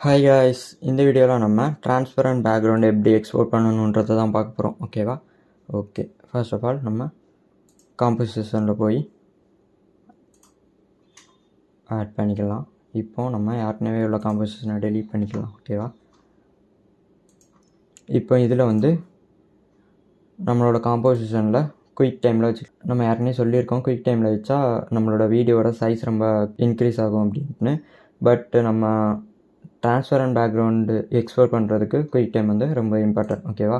Hi guys, இந்த வீடியோவில் நம்ம டிரான்ஸ்பரண்ட் பேக்ரவுண்ட் எப்படி எக்ஸ்போர்ட் பண்ணணுன்றதை தான் பார்க்க போகிறோம். ஓகேவா? ஓகே, ஃபர்ஸ்ட் ஆஃப் ஆல் நம்ம காம்போசிஷனில் போய் ஆட் பண்ணிக்கலாம். இப்போது நம்ம ஏற்கனவே உள்ள காம்போசிஷனை டெலீட் பண்ணிக்கலாம். ஓகேவா? இப்போ இதில் நம்மளோட காம்போசிஷனில் குயிக் டைமில் நம்ம ஏற்கனவே சொல்லியிருக்கோம், குயிக் டைமில் வச்சா நம்மளோட வீடியோவோட சைஸ் ரொம்ப இன்க்ரீஸ் ஆகும் அப்படின்ட்டு. பட் நம்ம ட்ரான்ஸ்பரண்ட் பேக்ரவுண்டு எக்ஸ்போர்ட் பண்ணுறதுக்கு குயிக் டைம் ரொம்ப இம்பார்ட்டன்ட். ஓகேவா?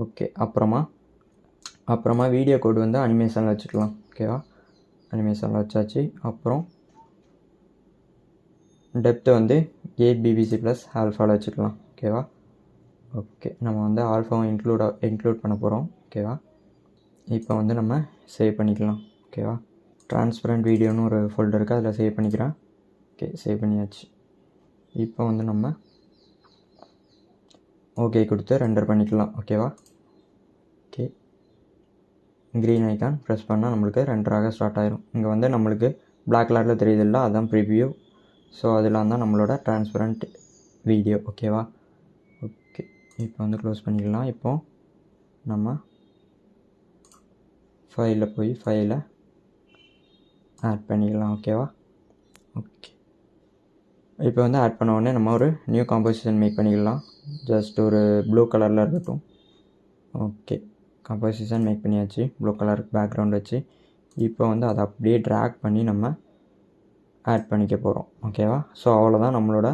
ஓகே, அப்புறமா வீடியோ கோடு அனிமேஷனில் வச்சுக்கலாம். ஓகேவா? அனிமேஷனில் வச்சாச்சு. அப்புறம் டெப்த்து 8 பிபிசி ப்ளஸ் ஆல்ஃபாவில் வச்சுக்கலாம். ஓகேவா? ஓகே, நம்ம ஆல்ஃபாவும் இன்க்ளூட் பண்ண போகிறோம். ஓகேவா? இப்போ நம்ம சேவ் பண்ணிக்கலாம். ஓகேவா? ட்ரான்ஸ்பரண்ட் வீடியோன்னு ஒரு ஃபோல்டர் இருக்குது, அதில் சேவ் பண்ணிக்கிறேன். ஓகே, சேவ் பண்ணியாச்சு. இப்போ நம்ம ஓகே கொடுத்து ரெண்டர் பண்ணிக்கலாம். ஓகேவா? ஓகே, க்ரீன் ஐக்கான் ப்ரெஸ் பண்ணால் நம்மளுக்கு ரெண்டராக ஸ்டார்ட் ஆயிரும். இங்கே நம்மளுக்கு பிளாக் கலரில் தெரியுதில்ல, அதுதான் ப்ரிவ்யூ. ஸோ அதெல்லாம் தான் நம்மளோட ட்ரான்ஸ்பரண்ட் வீடியோ. ஓகேவா? ஓகே, இப்போ க்ளோஸ் பண்ணிக்கலாம். இப்போது நம்ம ஃபைலில் போய் ஃபைலை ஆட் பண்ணிக்கலாம். ஓகேவா? ஓகே, இப்போ ஆட் பண்ண உடனே நம்ம ஒரு நியூ காம்போசிஷன் மேக் பண்ணிக்கலாம். ஜஸ்ட் ஒரு ப்ளூ கலரில் இருக்கட்டும். ஓகே, காம்போசிஷன் மேக் பண்ணியாச்சு ப்ளூ கலர் பேக்ரவுண்ட் வச்சு. இப்போ அதை அப்படியே ட்ராக் பண்ணி நம்ம ஆட் பண்ணிக்க போகிறோம். ஓகேவா? ஸோ அவ்வளோதான், நம்மளோட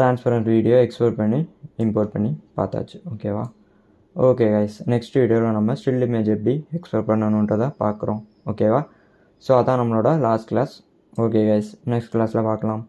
ட்ரான்ஸ்பரண்ட் வீடியோ எக்ஸ்போர்ட் பண்ணி இம்போர்ட் பண்ணி பார்த்தாச்சு. ஓகேவா? ஓகே கைஸ், நெக்ஸ்ட் வீடியோவில் நம்ம ஸ்டில் இமேஜ் எப்படி எக்ஸ்போர்ட் பண்ணணுன்றதை பார்க்குறோம். ஓகேவா? ஸோ அதான் நம்மளோட last class. Okay guys, next கிளாஸில் பார்க்கலாம்.